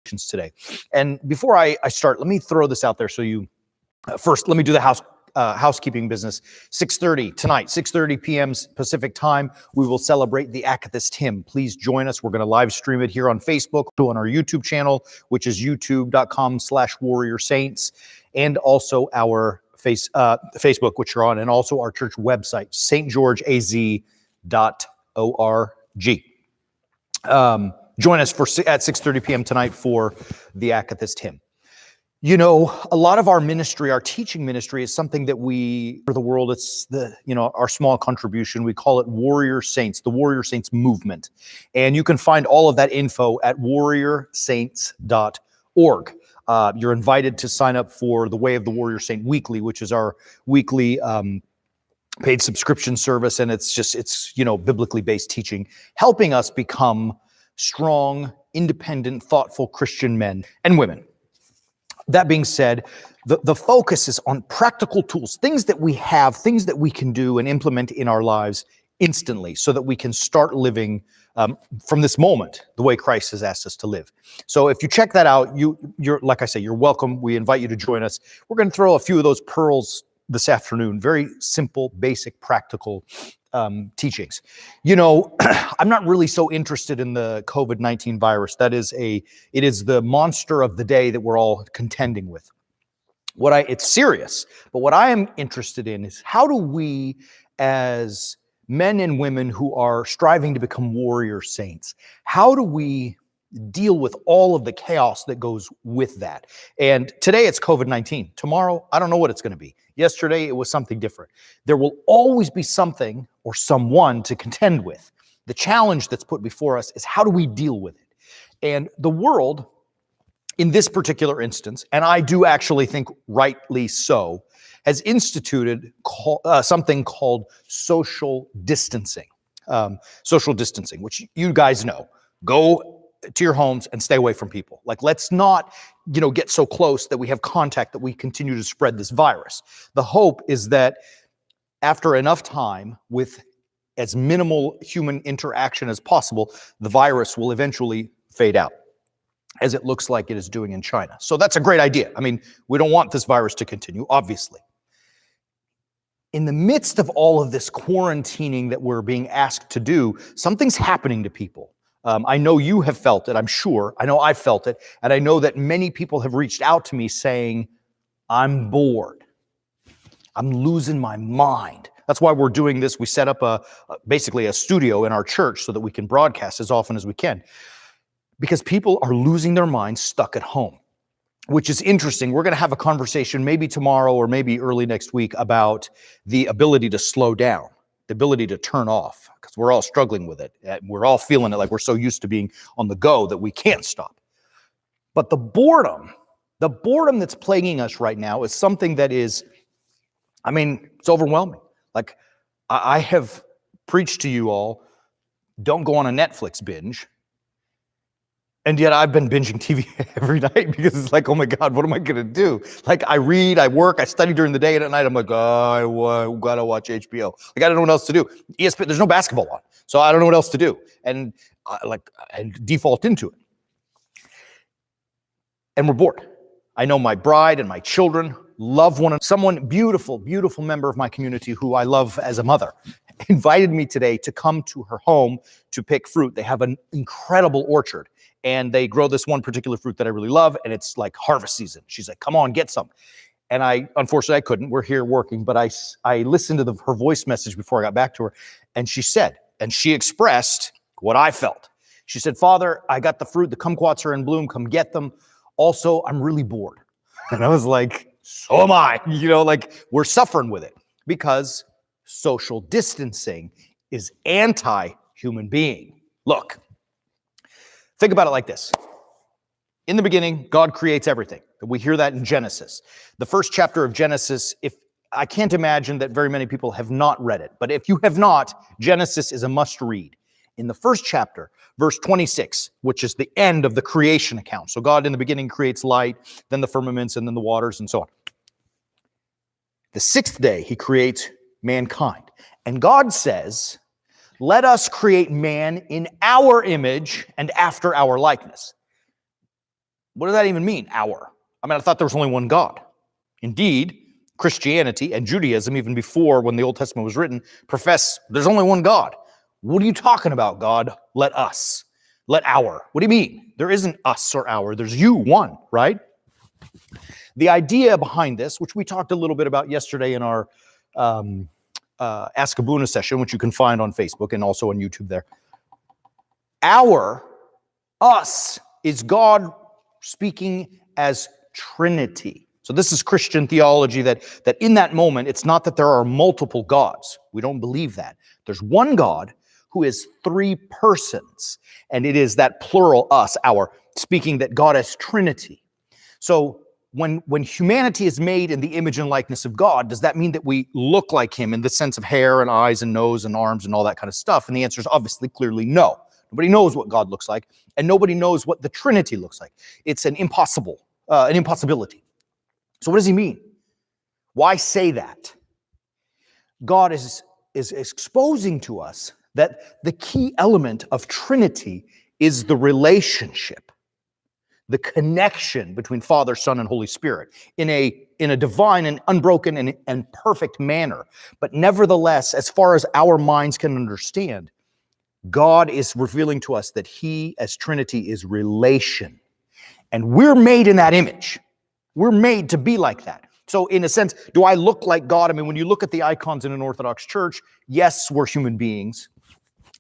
today. And before I start, let me throw this out there so you, first, let me do the housekeeping business. 6:30 tonight, 6:30 p.m. Pacific time, we will celebrate the Akathist hymn. Please join us. We're going to live stream it here on Facebook, on our YouTube channel, which is youtube.com/Warrior Saints, and also our Facebook, which you're on, and also our church website, stgeorgeaz.org. Join us at 6:30 p.m. tonight for the Akathist hymn. You know, a lot of our ministry, our teaching ministry, is something that we, for the world, it's our small contribution. We call it Warrior Saints, the Warrior Saints movement. And you can find all of that info at warriorsaints.org. You're invited to sign up for the Way of the Warrior Saint Weekly, which is our weekly paid subscription service. And it's biblically based teaching, helping us become strong, independent, thoughtful Christian men and women. That being said, the focus is on practical tools, things that we have, things that we can do and implement in our lives instantly so that we can start living from this moment the way Christ has asked us to live. So if you check that out, you're like I say, you're welcome. We invite you to join us. We're going to throw a few of those pearls this afternoon. Very simple, basic, practical teachings. I'm not really so interested in the COVID-19 virus. It is the monster of the day that we're all contending with. It's serious, but what I am interested in is how do we, as men and women who are striving to become warrior saints, how do we deal with all of the chaos that goes with that? And today it's COVID-19. Tomorrow, I don't know what it's going to be. Yesterday, it was something different. There will always be something or someone to contend with. The challenge that's put before us is how do we deal with it? And the world, in this particular instance, and I do actually think rightly so, has instituted something called social distancing. Social distancing, which you guys know. Go to your homes and stay away from people. Like, let's not, get so close that we have contact that we continue to spread this virus. The hope is that after enough time with as minimal human interaction as possible, the virus will eventually fade out, as it looks like it is doing in China. So that's a great idea. I mean, we don't want this virus to continue, obviously. In the midst of all of this quarantining that we're being asked to do, something's happening to people. I know you have felt it, I'm sure. I know I've felt it. And I know that many people have reached out to me saying, I'm bored. I'm losing my mind. That's why we're doing this. We set up basically a studio in our church so that we can broadcast as often as we can. Because people are losing their minds stuck at home, which is interesting. We're going to have a conversation maybe tomorrow or maybe early next week about the ability to slow down, the ability to turn off, because we're all struggling with it. We're all feeling it like we're so used to being on the go that we can't stop. But the boredom that's plaguing us right now is something that is, it's overwhelming. Like, I have preached to you all, don't go on a Netflix binge. And yet I've been binging TV every night because it's like, oh my God, what am I going to do? Like, I read, I work, I study during the day, and at night I'm like, I got to watch HBO. Like, I don't know what else to do. ESPN, there's no basketball on, so I don't know what else to do. And I default into it. And we're bored. I know my bride and my children love someone beautiful, beautiful member of my community who I love as a mother invited me today to come to her home to pick fruit. They have an incredible orchard. And they grow this one particular fruit that I really love, and it's like harvest season. She's like, come on, get some. And unfortunately, I couldn't. We're here working, but I listened to her voice message before I got back to her, and she expressed what I felt. She said, Father, I got the fruit, the kumquats are in bloom, come get them. Also, I'm really bored. And I was like, so am I. We're suffering with it because social distancing is anti-human being. Look. Think about it like this. In the beginning, God creates everything. We hear that in Genesis. The first chapter of Genesis, I can't imagine that very many people have not read it. But if you have not, Genesis is a must read. In the first chapter, verse 26, which is the end of the creation account. So God in the beginning creates light, then the firmaments, and then the waters, and so on. The sixth day, he creates mankind. And God says, let us create man in our image and after our likeness. What does that even mean, our? I mean, I thought there was only one God. Indeed, Christianity and Judaism, even before when the Old Testament was written, profess there's only one God. What are you talking about, God? Let us. Let our. What do you mean? There isn't us or our. There's you, one, right? The idea behind this, which we talked a little bit about yesterday in our Ask Abuna session, which you can find on Facebook and also on YouTube there. Us, is God speaking as Trinity. So this is Christian theology that in that moment, it's not that there are multiple gods. We don't believe that. There's one God who is three persons, and it is that plural, us, our, speaking that God as Trinity. So when humanity is made in the image and likeness of God, does that mean that we look like him in the sense of hair and eyes and nose and arms and all that kind of stuff? And the answer is obviously clearly no. Nobody knows what God looks like, and nobody knows what the Trinity looks like. It's an impossibility. So what does he mean? Why say that? God is exposing to us that the key element of Trinity is the relationship, the connection between Father, Son, and Holy Spirit in a divine and unbroken and perfect manner. But nevertheless, as far as our minds can understand, God is revealing to us that he, as Trinity, is relation. And we're made in that image. We're made to be like that. So in a sense, do I look like God? I mean, when you look at the icons in an Orthodox church, yes, we're human beings.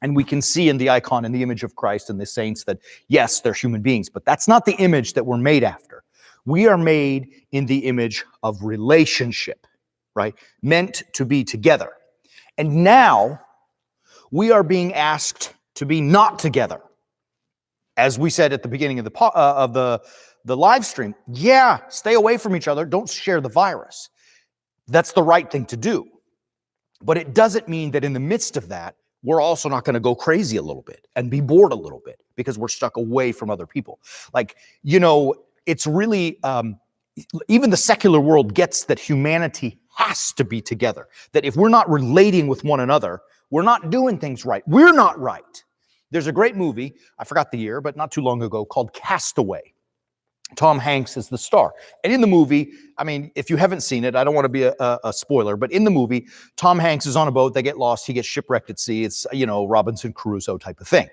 And we can see in the icon, in the image of Christ and the saints that, yes, they're human beings. But that's not the image that we're made after. We are made in the image of relationship, right? Meant to be together. And now we are being asked to be not together. As we said at the beginning of the live stream, yeah, stay away from each other. Don't share the virus. That's the right thing to do. But it doesn't mean that in the midst of that, we're also not going to go crazy a little bit and be bored a little bit because we're stuck away from other people. Like, it's really, even the secular world gets that humanity has to be together. That if we're not relating with one another, we're not doing things right. We're not right. There's a great movie, I forgot the year, but not too long ago, called Castaway. Tom Hanks is the star. And in the movie, I mean, if you haven't seen it, I don't want to be a spoiler, but in the movie, Tom Hanks is on a boat, they get lost, he gets shipwrecked at sea. It's, Robinson Crusoe type of thing.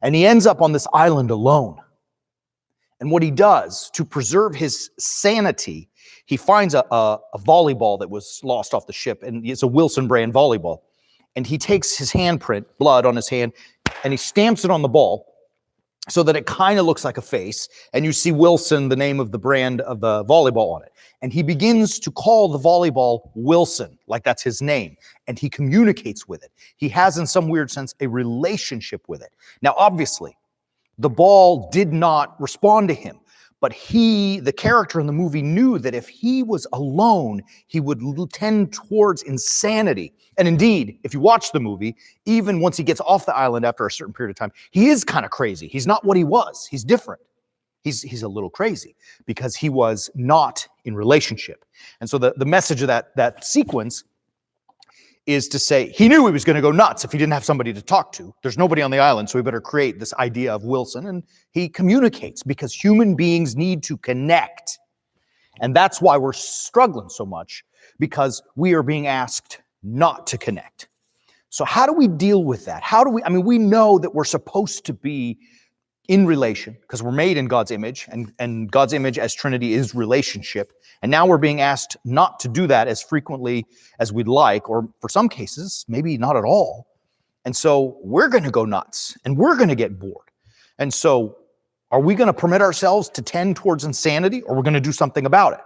And he ends up on this island alone. And what he does to preserve his sanity, he finds a volleyball that was lost off the ship, and it's a Wilson brand volleyball. And he takes his handprint, blood on his hand, and he stamps it on the ball, so that it kind of looks like a face, and you see Wilson, the name of the brand of the volleyball on it. And he begins to call the volleyball Wilson, like that's his name, and he communicates with it. He has, in some weird sense, a relationship with it. Now, obviously, the ball did not respond to him, but the character in the movie, knew that if he was alone, he would tend towards insanity. And indeed, if you watch the movie, even once he gets off the island after a certain period of time, he is kind of crazy. He's not what he was. He's different. He's a little crazy because he was not in relationship. And so the message of that sequence is to say he knew he was going to go nuts if he didn't have somebody to talk to. There's nobody on the island, so we better create this idea of Wilson. And he communicates because human beings need to connect. And that's why we're struggling so much, because we are being asked not to connect. So how do we deal with that? We know that we're supposed to be in relation because we're made in God's image, and God's image as Trinity is relationship. And now we're being asked not to do that as frequently as we'd like, or for some cases, maybe not at all. And so we're going to go nuts and we're going to get bored. And so are we going to permit ourselves to tend towards insanity, or we're going to do something about it?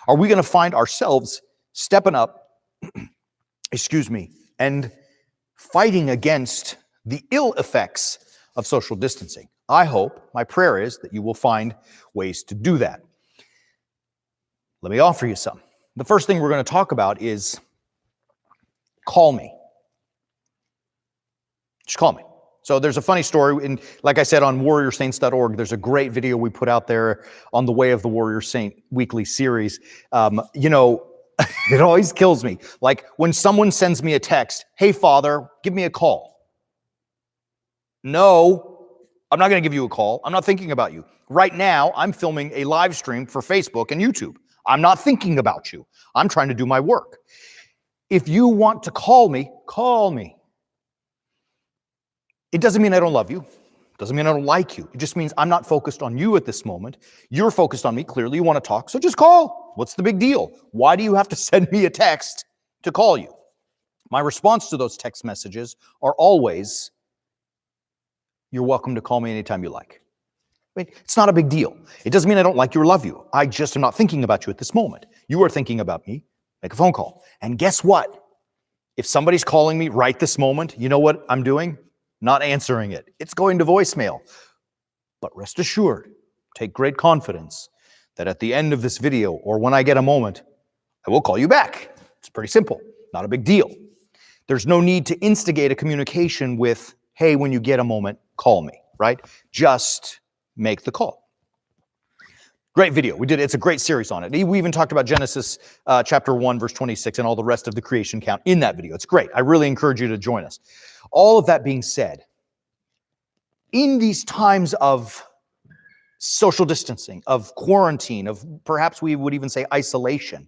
Are we going to find ourselves stepping up, and fighting against the ill effects of social distancing? I hope, my prayer is that you will find ways to do that. Let me offer you some. The first thing we're going to talk about is call me. Just call me. So there's a funny story, and like I said, on warriorsaints.org, there's a great video we put out there on the Way of the Warrior Saint weekly series. It always kills me. Like when someone sends me a text, "Hey, Father, give me a call." No, I'm not going to give you a call. I'm not thinking about you. Right now, I'm filming a live stream for Facebook and YouTube. I'm not thinking about you. I'm trying to do my work. If you want to call me, call me. It doesn't mean I don't love you. It doesn't mean I don't like you. It just means I'm not focused on you at this moment. You're focused on me. Clearly, you want to talk, so just call. What's the big deal? Why do you have to send me a text to call you? My response to those text messages are always, you're welcome to call me anytime you like. I mean, it's not a big deal. It doesn't mean I don't like you or love you. I just am not thinking about you at this moment. You are thinking about me. Make a phone call. And guess what? If somebody's calling me right this moment, you know what I'm doing? Not answering it. It's going to voicemail. But rest assured, take great confidence that at the end of this video or when I get a moment, I will call you back. It's pretty simple. Not a big deal. There's no need to instigate a communication with, hey, when you get a moment, call me, right? Just make the call. Great video. We did. It's a great series on it. We even talked about Genesis chapter 1, verse 26 and all the rest of the creation count in that video. It's great. I really encourage you to join us. All of that being said, in these times of social distancing, of quarantine, of perhaps we would even say isolation,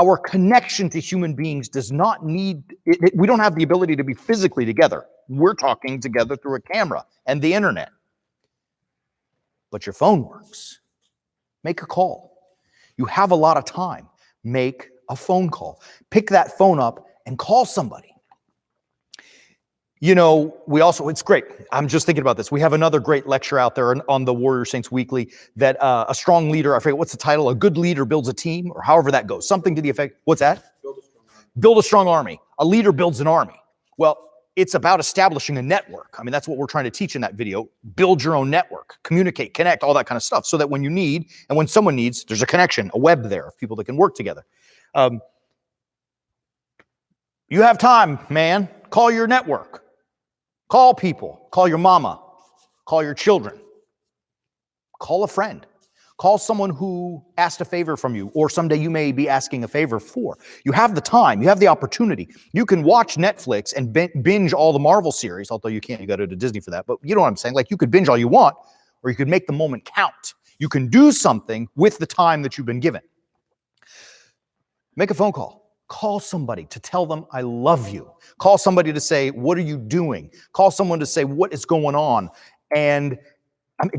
our connection to human beings does not need, we don't have the ability to be physically together. We're talking together through a camera and the internet. But your phone works. Make a call. You have a lot of time. Make a phone call. Pick that phone up and call somebody. You know, it's great. I'm just thinking about this. We have another great lecture out there on the Warrior Saints Weekly that a strong leader, I forget what's the title, a good leader builds a team, or however that goes. Something to the effect, what's that? Build a strong army. A leader builds an army. Well, it's about establishing a network. I mean, that's what we're trying to teach in that video. Build your own network, communicate, connect, all that kind of stuff, so that when you need, and when someone needs, there's a connection, a web there of people that can work together. You have time, man. Call your network. Call people. Call your mama. Call your children. Call a friend. Call someone who asked a favor from you, or someday you may be asking a favor for. You have the time. You have the opportunity. You can watch Netflix and binge all the Marvel series, although you can't. You got to go to Disney for that. But you know what I'm saying? Like, you could binge all you want, or you could make the moment count. You can do something with the time that you've been given. Make a phone call. Call somebody to tell them, I love you. Call somebody to say, what are you doing? Call someone to say, what is going on? And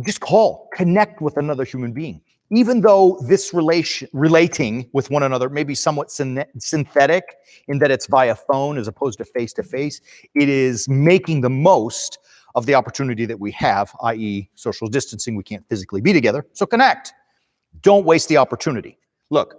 just call, connect with another human being. Even though this relating with one another may be somewhat synthetic in that it's via phone as opposed to face-to-face, it is making the most of the opportunity that we have, i.e. social distancing. We can't physically be together, so connect. Don't waste the opportunity. Look,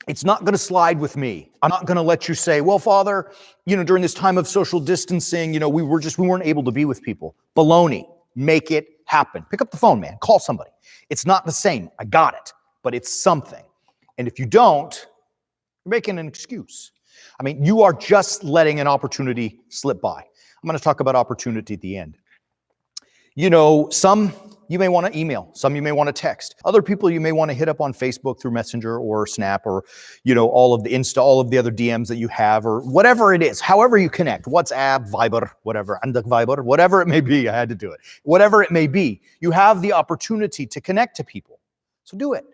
it's not going to slide with me. I'm not going to let you say, well, Father, during this time of social distancing, we weren't able to be with people. Baloney. Make it happen. Pick up the phone, man. Call somebody. It's not the same. I got it. But it's something. And if you don't, you're making an excuse. I mean, you are just letting an opportunity slip by. I'm going to talk about opportunity at the end. Some you may want to email, some you may want to text. Other people you may want to hit up on Facebook through Messenger or Snap or, all of the Insta, all of the other DMs that you have or whatever it is, however you connect, WhatsApp, Viber, whatever, and Viber, whatever it may be, I had to do it. Whatever it may be, you have the opportunity to connect to people. So do it.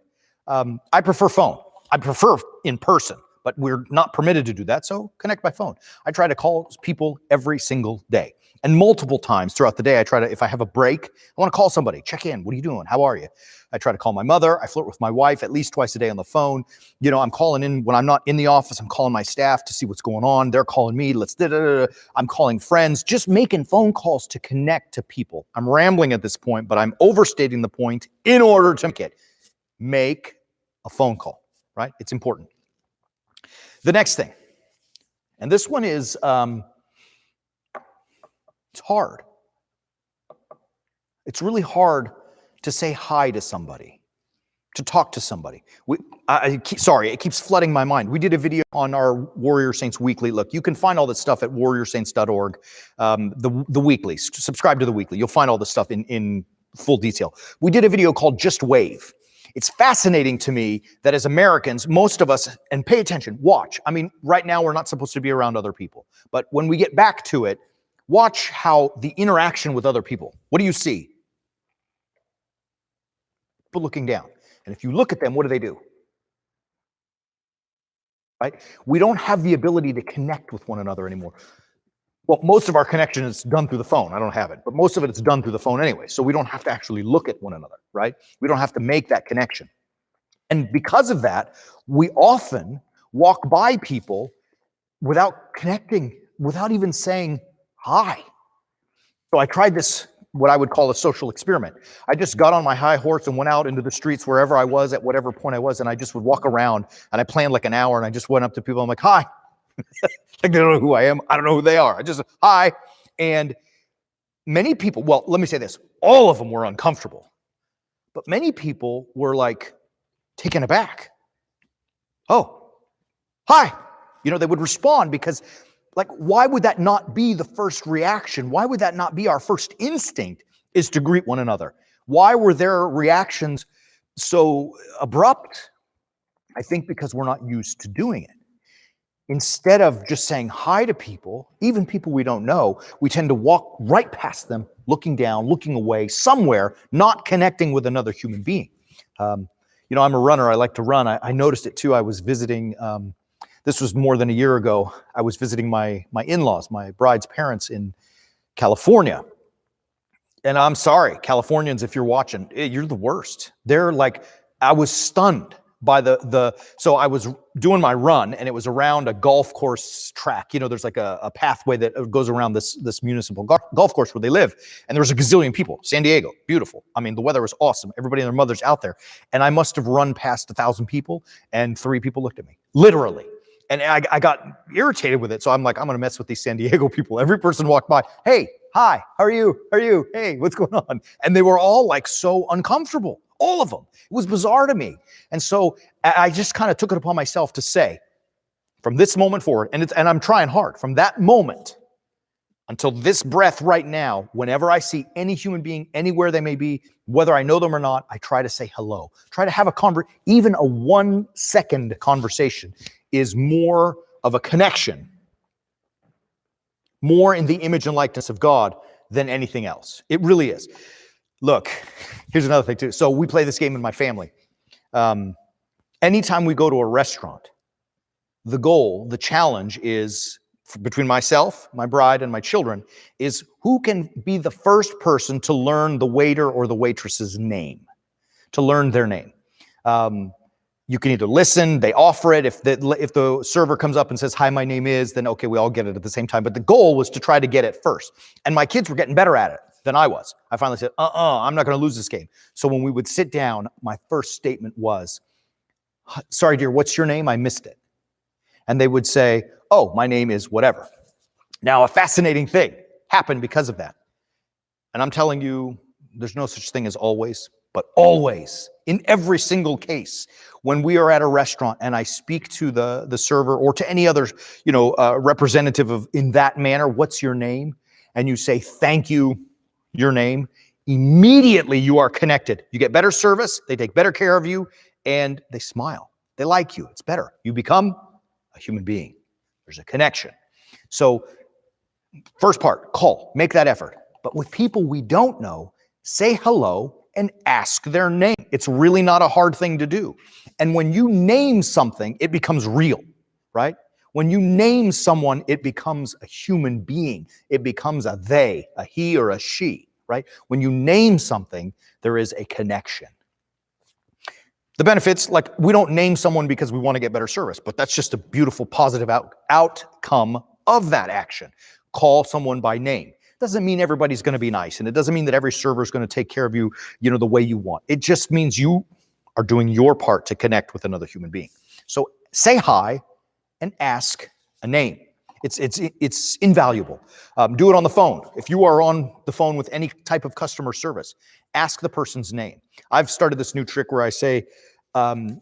I prefer phone. I prefer in person, but we're not permitted to do that, so connect by phone. I try to call people every single day. And multiple times throughout the day, I try to, if I have a break, I want to call somebody, check in. What are you doing? How are you? I try to call my mother. I flirt with my wife at least twice a day on the phone. I'm calling in when I'm not in the office. I'm calling my staff to see what's going on. They're calling me. I'm calling friends, just making phone calls to connect to people. I'm rambling at this point, but I'm overstating the point in order to make it. Make a phone call, right? It's important. The next thing, and this one is, it's hard. It's really hard to say hi to somebody, to talk to somebody. It keeps flooding my mind. We did a video on our Warrior Saints Weekly. Look, you can find all this stuff at warriorsaints.org, the weekly. Subscribe to the weekly. You'll find all this stuff in full detail. We did a video called Just Wave. It's fascinating to me that as Americans, most of us, and pay attention, watch. I mean, right now we're not supposed to be around other people. But when we get back to it, watch how the interaction with other people. What do you see? people looking down. And if you look at them, what do? Right? We don't have the ability to connect with one another anymore. Well, most of our connection is done through the phone. I don't have it, but most of it is done through the phone anyway. So we don't have to actually look at one another, right? We don't have to make that connection. And because of that, we often walk by people without connecting, without even saying hi. So I tried this, what I would call a social experiment. I just got on my high horse and went out into the streets wherever I was, at whatever point I was, and I just would walk around, and I planned like an hour, and I just went up to people. I'm like, hi. Like, they don't know who I am. I don't know who they are. I just, hi. And many people, well, let me say this. All of them were uncomfortable. But many people were like taken aback. Oh, hi. You know, they would respond because, like, why would that not be the first reaction? Why would that not be our first instinct, is to greet one another? Why were their reactions so abrupt? I think because we're not used to doing it. Instead of just saying hi to people, even people we don't know, we tend to walk right past them, looking down, looking away, somewhere, not connecting with another human being. You know, I'm a runner. I like to run. I noticed it too. I was visiting, this was more than a year ago. I was visiting my in-laws, my bride's parents in California. And I'm sorry, Californians, if you're watching, you're the worst. They're like, I was stunned by so I was doing my run, and it was around a golf course track. You know, there's like a pathway that goes around this municipal golf course where they live. And there was a gazillion people. San Diego, beautiful. I mean, the weather was awesome. Everybody and their mother's out there. And I must have run past 1,000 people, and 3 people looked at me, literally. And I got irritated with it. So I'm like, I'm going to mess with these San Diego people. Every person walked by. Hey, hi, how are you? How are you? Hey, what's going on? And they were all like so uncomfortable. All of them. It was bizarre to me. And so I just kind of took it upon myself to say, from this moment forward, and I'm trying hard, from that moment until this breath right now, whenever I see any human being, anywhere they may be, whether I know them or not, I try to say hello. Try to have even a 1-second conversation is more of a connection, more in the image and likeness of God than anything else. It really is. Look, here's another thing too. So we play this game in my family. Anytime we go to a restaurant, the goal, the challenge is, between myself, my bride, and my children, is who can be the first person to learn the waiter or the waitress's name, to learn their name. You can either listen, they offer it. If the server comes up and says, hi, my name is, then okay, we all get it at the same time. But the goal was to try to get it first. And my kids were getting better at it than I was. I finally said, I'm not going to lose this game. So when we would sit down, my first statement was, sorry, dear, what's your name? I missed it. And they would say, oh, my name is whatever. Now, a fascinating thing happened because of that. And I'm telling you, there's no such thing as always, but always, in every single case, when we are at a restaurant and I speak to the server or to any other, representative of in that manner, what's your name? And you say, thank you, your name, immediately you are connected. You get better service, they take better care of you, and they smile. They like you. It's better. You become a human being. There's a connection. So first part, call, make that effort. But with people we don't know, say hello and ask their name. It's really not a hard thing to do. And when you name something, it becomes real, right? When you name someone, it becomes a human being. It becomes a they, a he or a she, right? When you name something, there is a connection. The benefits, like we don't name someone because we want to get better service, but that's just a beautiful positive outcome of that action. Call someone by name. Doesn't mean everybody's going to be nice, and it doesn't mean that every server is going to take care of you, the way you want. It just means you are doing your part to connect with another human being. So say hi and ask a name. It's invaluable. Do it on the phone. If you are on the phone with any type of customer service, ask the person's name. I've started this new trick where I say, and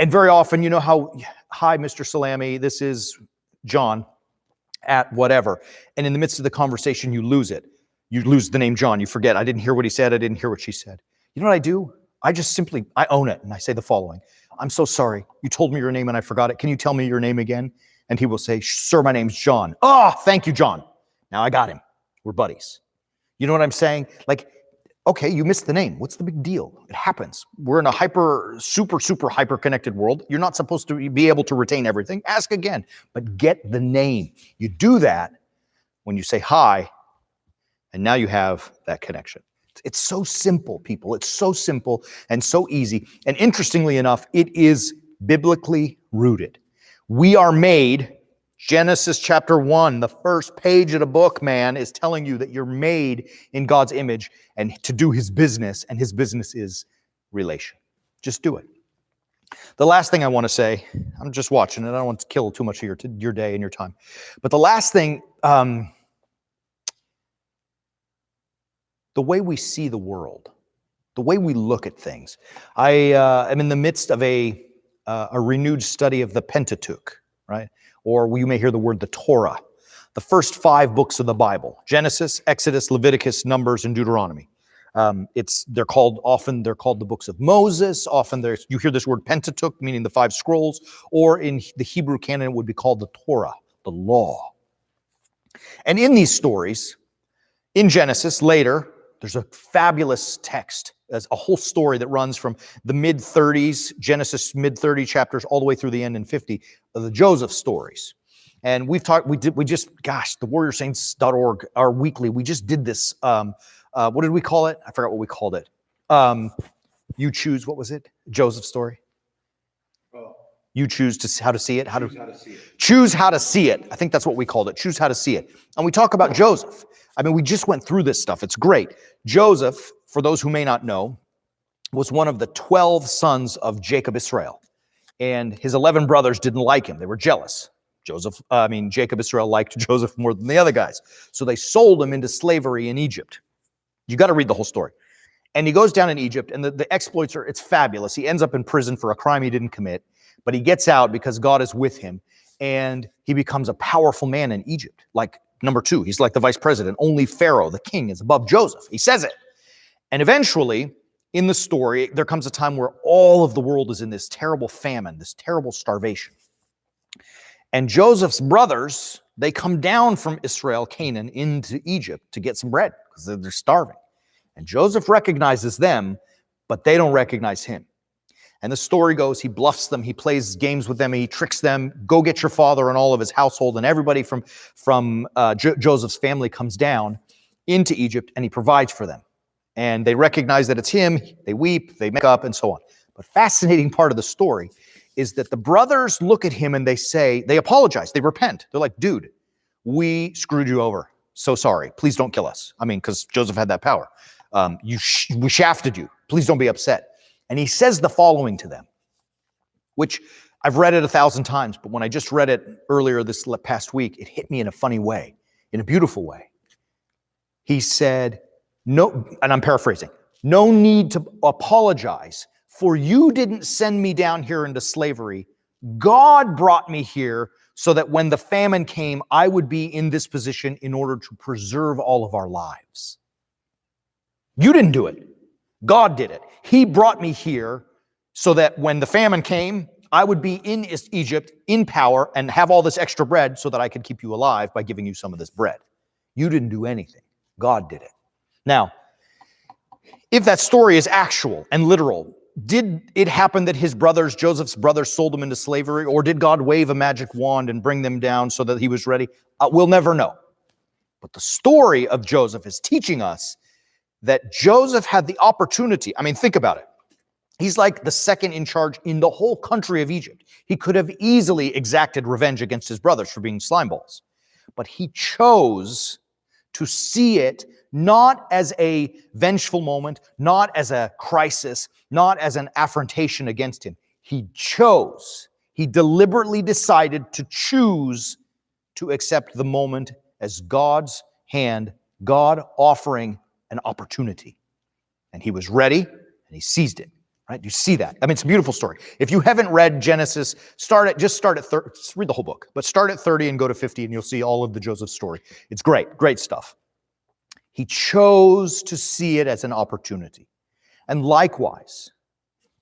very often, hi, Mr. Salami, this is John at whatever. And in the midst of the conversation, you lose it. You lose the name John. You forget, I didn't hear what he said. I didn't hear what she said. You know what I do? I own it. And I say the following. I'm so sorry. You told me your name and I forgot it. Can you tell me your name again? And he will say, sir, my name's John. Oh, thank you, John. Now I got him. We're buddies. You know what I'm saying? Like, Okay, you missed the name. What's the big deal? It happens. We're in a super hyper-connected world. You're not supposed to be able to retain everything. Ask again, but get the name. You do that when you say hi, and now you have that connection. It's so simple, people. It's so simple and so easy. And interestingly enough, it is biblically rooted. We are made, Genesis chapter 1, the first page of the book, man, is telling you that you're made in God's image and to do his business, and his business is relation. Just do it. The last thing I want to say, I'm just watching it. I don't want to kill too much of your day and your time. But the last thing, the way we see the world, the way we look at things. I am in the midst of a renewed study of the Pentateuch, right? Or you may hear the word the Torah, the first 5 books of the Bible: Genesis, Exodus, Leviticus, Numbers, and Deuteronomy. They're called the books of Moses. Often you hear this word Pentateuch, meaning the 5 scrolls, or in the Hebrew canon it would be called the Torah, the law. And in these stories, in Genesis, later, there's a fabulous text. There's a whole story that runs from the mid-30s, Genesis mid-30 chapters, all the way through the end in 50, of the Joseph stories. And the warriorsaints.org, our weekly, we just did this, what did we call it? I forgot what we called it. You choose, what was it? Joseph story? You choose how to see it? Choose how to see it. I think that's what we called it. Choose how to see it. And we talk about Joseph. I mean, we just went through this stuff. It's great. Joseph, for those who may not know, was one of the 12 sons of Jacob Israel. And his 11 brothers didn't like him. They were jealous. Jacob Israel liked Joseph more than the other guys. So they sold him into slavery in Egypt. You got to read the whole story. And he goes down in Egypt, and the exploits it's fabulous. He ends up in prison for a crime he didn't commit, but he gets out because God is with him, and he becomes a powerful man in Egypt. Like, number 2, he's like the vice president. Only Pharaoh, the king, is above Joseph. He says it. And eventually, in the story, there comes a time where all of the world is in this terrible famine, this terrible starvation. And Joseph's brothers, they come down from Israel, Canaan, into Egypt to get some bread because they're starving. And Joseph recognizes them, but they don't recognize him. And the story goes, he bluffs them, he plays games with them, he tricks them, go get your father and all of his household, and everybody from Joseph's family comes down into Egypt, and he provides for them. And they recognize that it's him, they weep, they make up, and so on. But fascinating part of the story is that the brothers look at him and they apologize, they repent. They're like, dude, we screwed you over. So sorry, please don't kill us. I mean, because Joseph had that power. We shafted you. Please don't be upset. And he says the following to them, which I've read it 1,000 times, but when I just read it earlier this past week, it hit me in a funny way, in a beautiful way. He said, no, and I'm paraphrasing, no need to apologize, for you didn't send me down here into slavery. God brought me here so that when the famine came, I would be in this position in order to preserve all of our lives. You didn't do it. God did it. He brought me here so that when the famine came, I would be in Egypt in power and have all this extra bread so that I could keep you alive by giving you some of this bread. You didn't do anything. God did it. Now, if that story is actual and literal, did it happen that Joseph's brothers sold him into slavery, or did God wave a magic wand and bring them down so that he was ready? We'll never know. But the story of Joseph is teaching us that Joseph had the opportunity. I mean, think about it. He's like the second in charge in the whole country of Egypt. He could have easily exacted revenge against his brothers for being slimeballs. But he chose to see it not as a vengeful moment, not as a crisis, not as an affrontation against him. He deliberately decided to choose to accept the moment as God's hand, God offering an opportunity. And he was ready, and he seized it. Right? You see that. I mean, it's a beautiful story. If you haven't read Genesis, just start at 30, read the whole book, but start at 30 and go to 50, and you'll see all of the Joseph story. It's great stuff. He chose to see it as an opportunity. And likewise,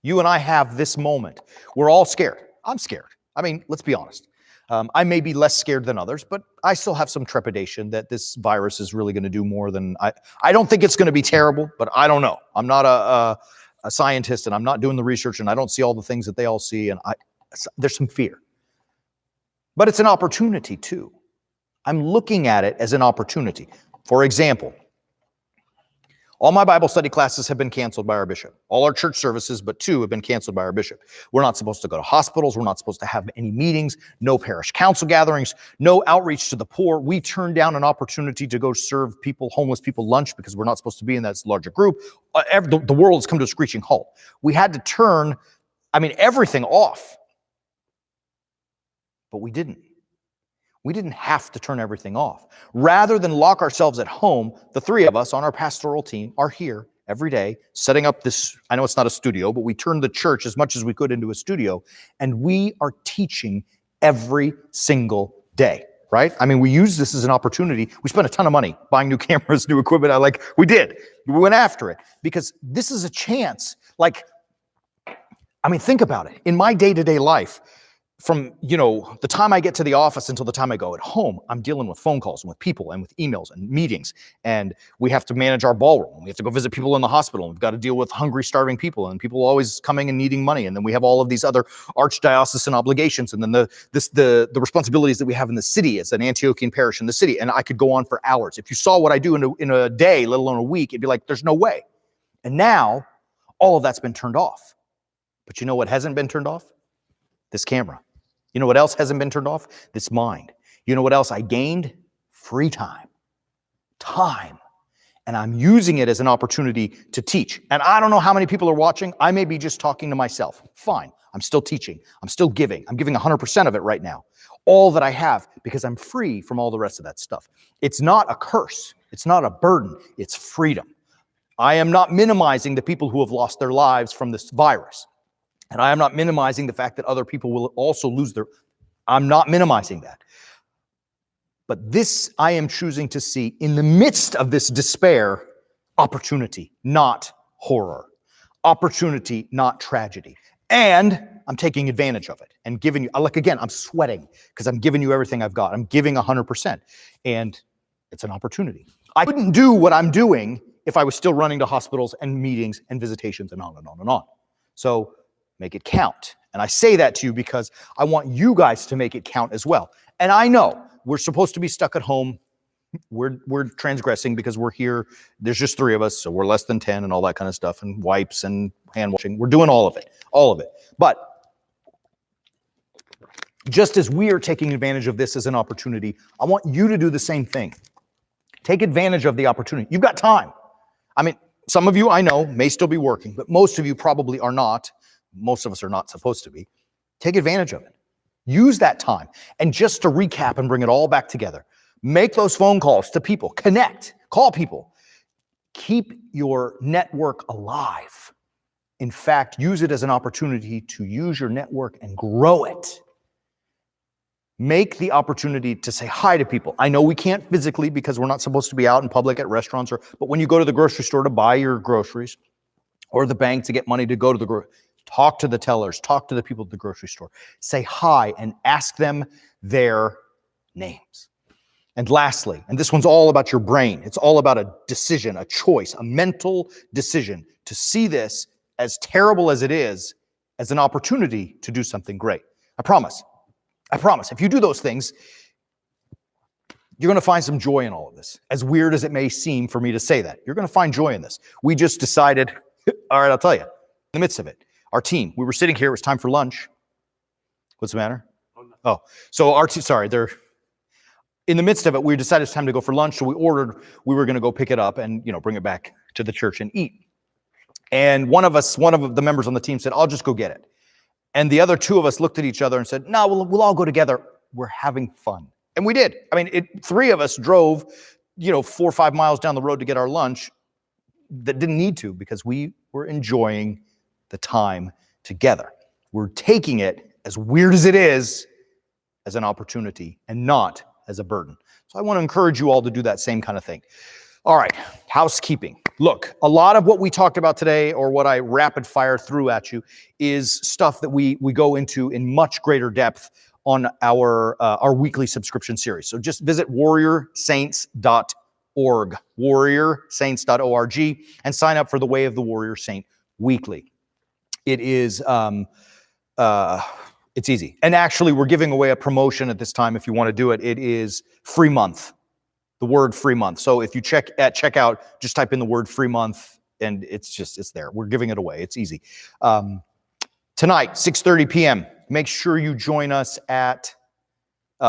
you and I have this moment. We're all scared. I'm scared. I mean, let's be honest. I may be less scared than others, but I still have some trepidation that this virus is really going to do more than I don't think it's going to be terrible, but I don't know. I'm not a scientist, and I'm not doing the research, and I don't see all the things that they all see, and there's some fear. But it's an opportunity too. I'm looking at it as an opportunity. For example, all my Bible study classes have been canceled by our bishop. All our church services, but 2 have been canceled by our bishop. We're not supposed to go to hospitals. We're not supposed to have any meetings, no parish council gatherings, no outreach to the poor. We turned down an opportunity to go serve people, homeless people, lunch because we're not supposed to be in that larger group. The world has come to a screeching halt. We had to turn, everything off. But we didn't. We didn't have to turn everything off. Rather than lock ourselves at home, the 3 of us on our pastoral team are here every day setting up this. I know it's not a studio, but we turned the church as much as we could into a studio, and we are teaching every single day, right? We use this as an opportunity. We spent a ton of money buying new cameras, new equipment. We did. We went after it because this is a chance. Think about it. In my day-to-day life, from, the time I get to the office until the time I go at home, I'm dealing with phone calls and with people and with emails and meetings. And we have to manage our ballroom. We have to go visit people in the hospital. We've got to deal with hungry, starving people and people always coming and needing money. And then we have all of these other archdiocesan obligations. And then the responsibilities that we have in the city as an Antiochian parish in the city. And I could go on for hours. If you saw what I do in a day, let alone a week, it'd be like, there's no way. And now all of that's been turned off. But you know what hasn't been turned off? This camera. You know what else hasn't been turned off? This mind. You know what else I gained? Free time. Time. And I'm using it as an opportunity to teach. And I don't know how many people are watching. I may be just talking to myself. Fine. I'm still teaching. I'm still giving. I'm giving 100% of it right now. All that I have, because I'm free from all the rest of that stuff. It's not a curse. It's not a burden. It's freedom. I am not minimizing the people who have lost their lives from this virus. And I am not minimizing the fact that other people will also lose I'm not minimizing that. But this I am choosing to see in the midst of this despair, opportunity, not horror. Opportunity, not tragedy. And I'm taking advantage of it and giving you, again, I'm sweating because I'm giving you everything I've got. I'm giving 100%. And it's an opportunity. I couldn't do what I'm doing if I was still running to hospitals and meetings and visitations and on and on and on. So make it count. And I say that to you because I want you guys to make it count as well. And I know we're supposed to be stuck at home. We're transgressing because we're here. There's just 3 of us, so we're less than 10 and all that kind of stuff, and wipes and hand washing. We're doing all of it. But just as we are taking advantage of this as an opportunity, I want you to do the same thing. Take advantage of the opportunity. You've got time. Some of you I know may still be working, but most of you probably are not. Most of us are not supposed to be. Take advantage of it. Use that time. And just to recap and bring it all back together, make those phone calls to people. Connect. Call people. Keep your network alive. In fact, use it as an opportunity to use your network and grow it. Make the opportunity to say hi to people. I know we can't physically because we're not supposed to be out in public at restaurants, but when you go to the grocery store to buy your groceries or the bank to get money to go to the grocery, talk to the tellers, talk to the people at the grocery store, say hi and ask them their names. And lastly, and this one's all about your brain. It's all about a decision, a choice, a mental decision to see this, as terrible as it is, as an opportunity to do something great. I promise. If you do those things, you're going to find some joy in all of this. As weird as it may seem for me to say that, you're going to find joy in this. We just decided, all right, I'll tell you, in the midst of it, our team, we were sitting here, it was time for lunch. What's the matter? Oh, so our team, they're in the midst of it, we decided it's time to go for lunch. So we were going to go pick it up and, bring it back to the church and eat. And one of the members on the team said, I'll just go get it. And the other 2 of us looked at each other and said, no, we'll all go together. We're having fun. And we did. 3 of us drove, 4 or 5 miles down the road to get our lunch that didn't need to because we were enjoying the time together. We're taking it, as weird as it is, as an opportunity and not as a burden. So I want to encourage you all to do that same kind of thing. All right, housekeeping. Look, a lot of what we talked about today, or what I rapid fire through at you, is stuff that we go into in much greater depth on our weekly subscription series. So just visit warriorsaints.org, warriorsaints.org, and sign up for the Way of the Warrior Saint weekly. It is it's easy. And actually, we're giving away a promotion at this time if you want to do it. It is free month, the word free month. So if you check at checkout, just type in the word free month, and it's there. We're giving it away. It's easy. Tonight, 6:30 p.m., make sure you join us at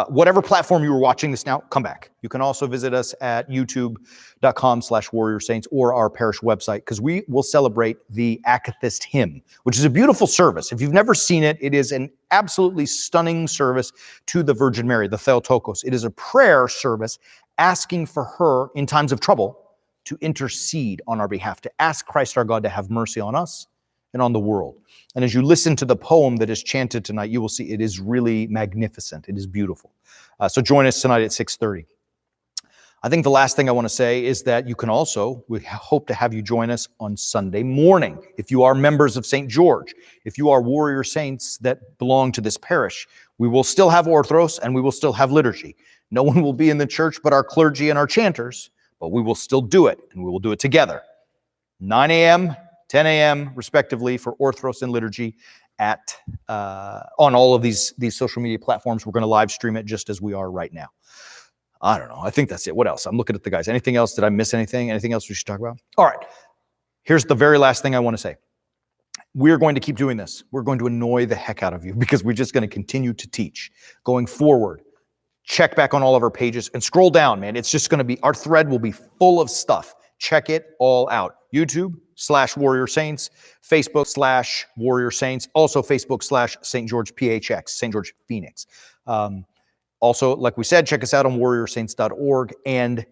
whatever platform you were watching this now, come back. You can also visit us at youtube.com/Warrior Saints or our parish website, because we will celebrate the Akathist hymn, which is a beautiful service. If you've never seen it, it is an absolutely stunning service to the Virgin Mary, the Theotokos. It is a prayer service asking for her in times of trouble to intercede on our behalf, to ask Christ our God to have mercy on us and on the world. And as you listen to the poem that is chanted tonight, you will see it is really magnificent. It is beautiful. So join us tonight at 6:30. I think the last thing I want to say is that you can also, we hope to have you join us on Sunday morning. If you are members of St. George, if you are warrior saints that belong to this parish, we will still have Orthros and we will still have liturgy. No one will be in the church but our clergy and our chanters, but we will still do it, and we will do it together. 9 a.m., 10 a.m. respectively for Orthros and liturgy at on all of these social media platforms. We're going to live stream it just as we are right now. I don't know. I think that's it. What else? I'm looking at the guys. Anything else? Did I miss anything? Anything else we should talk about? All right. Here's the very last thing I want to say. We're going to keep doing this. We're going to annoy the heck out of you because we're just going to continue to teach going forward. Check back on all of our pages and scroll down, man. It's just going to be, our thread will be full of stuff. Check it all out. YouTube/Warrior Saints, Facebook/Warrior Saints, also Facebook/St. George PHX, St. George Phoenix. Also, like we said, check us out on warriorsaints.org, and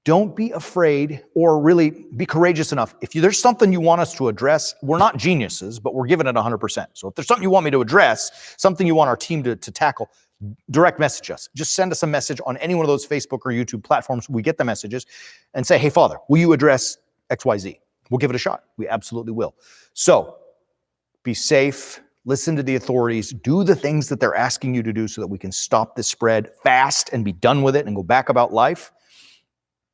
don't be afraid, or really be courageous enough. If there's something you want us to address, we're not geniuses, but we're giving it 100%. So if there's something you want me to address, something you want our team to tackle, direct message us. Just send us a message on any one of those Facebook or YouTube platforms. We get the messages and say, hey, Father, will you address XYZ? We'll give it a shot. We absolutely will. So be safe. Listen to the authorities. Do the things that they're asking you to do so that we can stop this spread fast and be done with it and go back about life.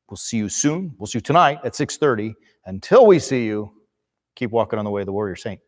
We'll see you soon. We'll see you tonight at 6:30. Until we see you, keep walking on the way of the Warrior Saint.